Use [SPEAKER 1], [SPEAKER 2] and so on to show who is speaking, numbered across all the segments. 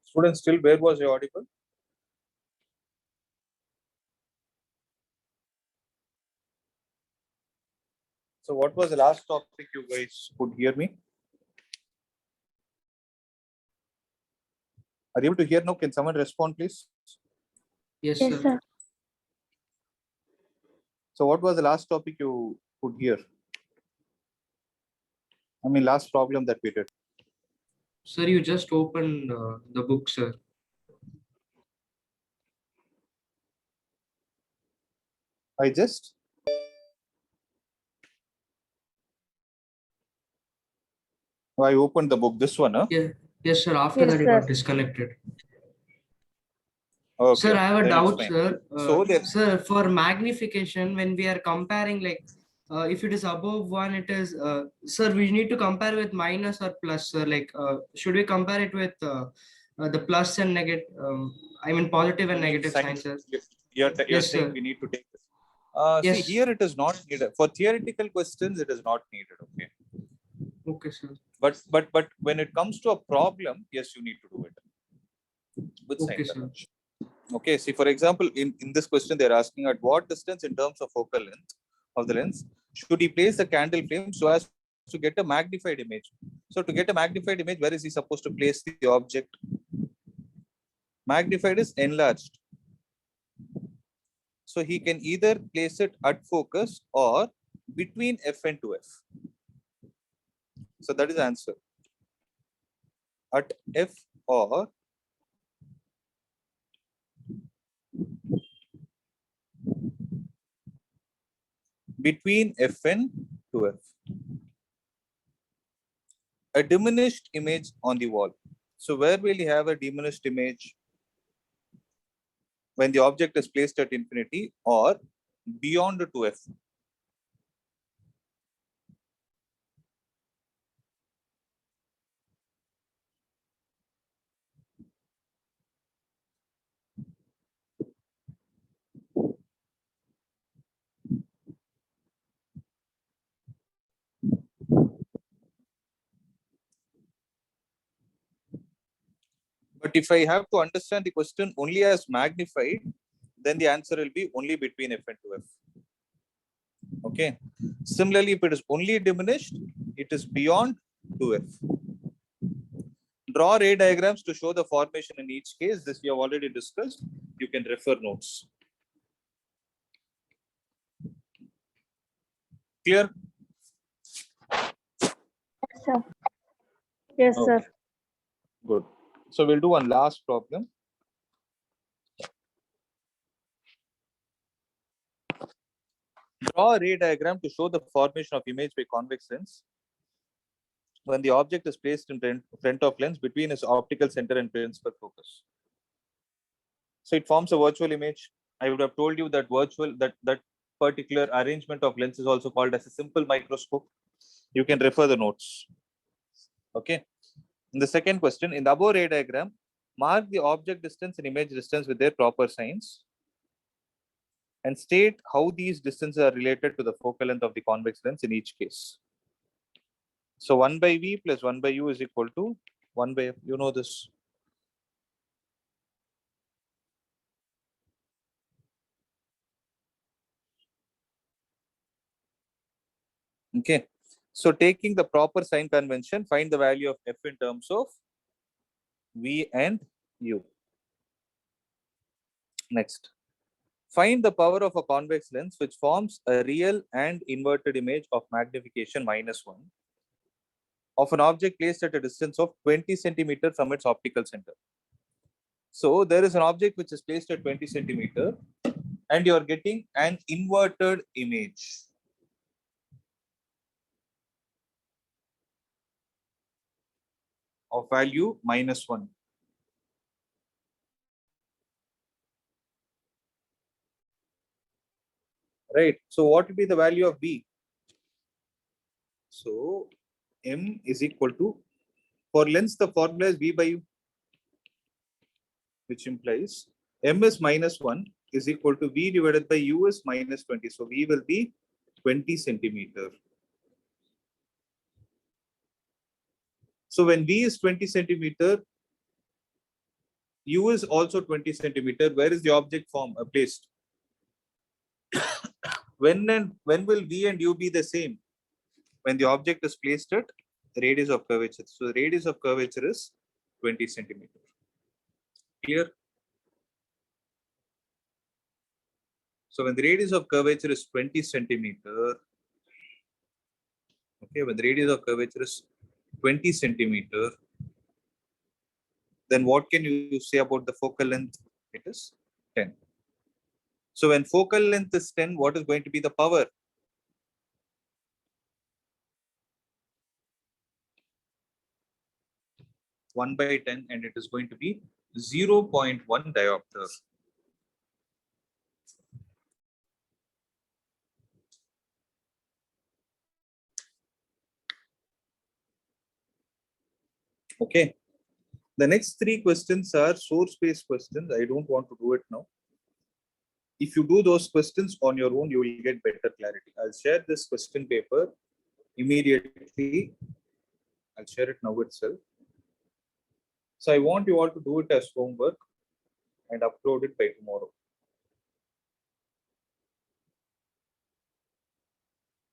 [SPEAKER 1] Students, still where was I audible? So what was the last topic you guys could hear me? Are you able to hear now? Can someone respond, please?
[SPEAKER 2] Yes,
[SPEAKER 3] Yes,
[SPEAKER 2] sir.
[SPEAKER 3] sir.
[SPEAKER 1] So what was the last topic you could hear? I mean, last problem that we did.
[SPEAKER 2] Sir, you just opened the book, sir.
[SPEAKER 1] I opened the book, this one, huh?
[SPEAKER 2] Yeah. Yes, sir. After
[SPEAKER 3] Yes,
[SPEAKER 2] that, you
[SPEAKER 3] sir.
[SPEAKER 2] got disconnected.
[SPEAKER 1] Okay.
[SPEAKER 2] Sir, I have a
[SPEAKER 1] then it's
[SPEAKER 2] doubt,
[SPEAKER 1] fine.
[SPEAKER 2] sir.
[SPEAKER 1] So there,
[SPEAKER 2] Sir, for magnification, when we are comparing, like, if it is above one, it is, sir, we need to compare with minus or plus, sir. Like, should we compare it with the plus and negative, I mean, positive and negative signs, sir?
[SPEAKER 1] You're
[SPEAKER 2] Yes,
[SPEAKER 1] saying
[SPEAKER 2] sir.
[SPEAKER 1] we need to take this.
[SPEAKER 2] Yes.
[SPEAKER 1] See, here it is not needed. For theoretical questions, it is not needed. Okay.
[SPEAKER 2] Okay, sir.
[SPEAKER 1] But when it comes to a problem, yes, you need to do it with sign
[SPEAKER 2] Okay, sir.
[SPEAKER 1] convention. Okay. See, for example, in this question, they're asking at what distance in terms of focal length of the lens should he place the candle flame so as to get a magnified image. So to get a magnified image, where is he supposed to place the object? Magnified is enlarged. So he can either place it at focus or between F and 2F. So that is the answer. At F or between F and 2F. A diminished image on the wall. So where will you have a diminished image? When the object is placed at infinity or beyond 2F. But if I have to understand the question only as magnified, then the answer will be only between F and 2F. Okay. Similarly, if it is only diminished, it is beyond 2F. Draw ray diagrams to show the formation in each case. This we have already discussed. You can refer notes. Clear?
[SPEAKER 3] Yes, sir. Yes,
[SPEAKER 1] Okay.
[SPEAKER 3] sir.
[SPEAKER 1] Good. So we'll do one last problem. Draw a ray diagram to show the formation of image by convex lens when the object is placed in front of lens between its optical center and principal focus. So it forms a virtual image. I would have told you that that particular arrangement of lens is also called as a simple microscope. You can refer the notes. Okay. In the second question, in the above ray diagram, mark the object distance and image distance with their proper signs and state how these distances are related to the focal length of the convex lens in each case. So 1 by V plus 1 by U is equal to 1 by F. You know this. Okay. So taking the proper sign convention, find the value of F in terms of V and U. Next. Find the power of a convex lens which forms a real and inverted image of magnification -1 of an object placed at a distance of 20 centimeter from its optical center. So there is an object which is placed at 20 centimeter and you are getting an inverted image. Of value -1. Right. So what will be the value of B? So M is equal to, for lens, the formula is V by U, which implies M is -1 is equal to V divided by U is -20. So V will be 20 centimeter. So when V is 20 centimeter, U is also 20 centimeter. Where is the object placed? When will V and U be the same? When the object is placed at the radius of curvature. So the radius of curvature is 20 centimeter. Clear? So when the radius of curvature is 20 centimeter, okay, when the radius of curvature is 20 centimeter, then what can you say about the focal length? It is 10. So when focal length is 10, what is going to be the power? One by 10, and it is going to be 0.1 diopter. Okay. The next three questions are source-based questions. I don't want to do it now. If you do those questions on your own, you will get better clarity. I'll share this question paper immediately. I'll share it now itself. So I want you all to do it as homework and upload it by tomorrow.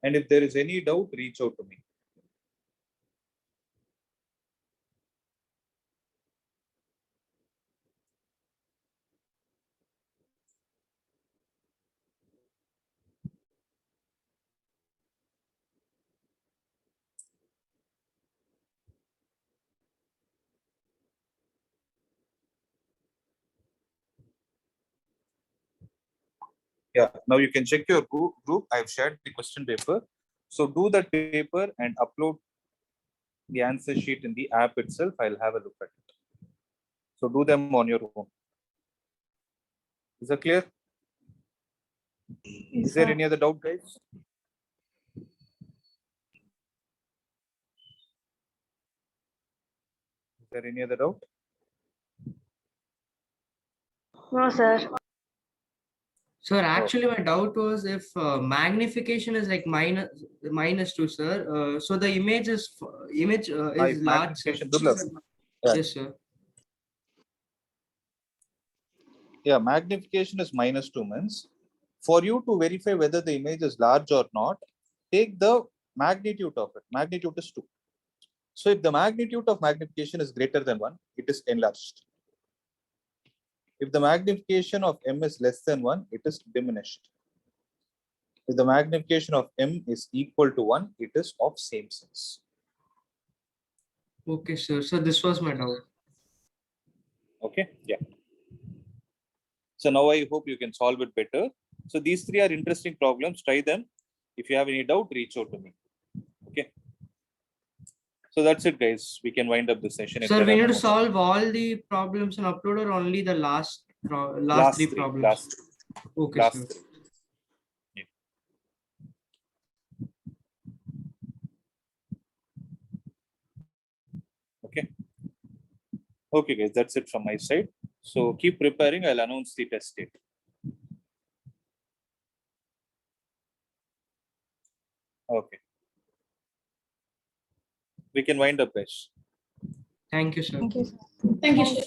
[SPEAKER 1] And if there is any doubt, reach out to me. Yeah, now you can check your group. I've shared the question paper. So do that paper and upload the answer sheet in the app itself. I'll have a look at it. So do them on your own. Is that clear? Is there any other doubt, guys? Is there any other doubt?
[SPEAKER 3] No, sir.
[SPEAKER 2] Sir, actually, my doubt was if magnification is like -2, sir. So the image is large. Sir.
[SPEAKER 1] Magnification. Yeah.
[SPEAKER 2] Yes, sir.
[SPEAKER 1] Yeah, magnification is -2 means for you to verify whether the image is large or not, take the magnitude of it. Magnitude is 2. So if the magnitude of magnification is greater than 1, it is enlarged. If the magnification of M is less than 1, it is diminished. If the magnification of M is equal to 1, it is of same size.
[SPEAKER 2] Okay, sir. So this was my doubt.
[SPEAKER 1] Okay, yeah. So now I hope you can solve it better. So these three are interesting problems. Try them. If you have any doubt, reach out to me. Okay. So that's it, guys. We can wind up the session.
[SPEAKER 2] Sir, we need to solve all the problems and upload or only the last three problems? Okay, sir.
[SPEAKER 1] Three. Yeah. Okay. Okay, guys. That's it from my side. So keep preparing. I'll announce the test date. Okay. We can wind up, guys.
[SPEAKER 2] Thank you, sir.
[SPEAKER 3] Thank you, sir. Thank you, sir.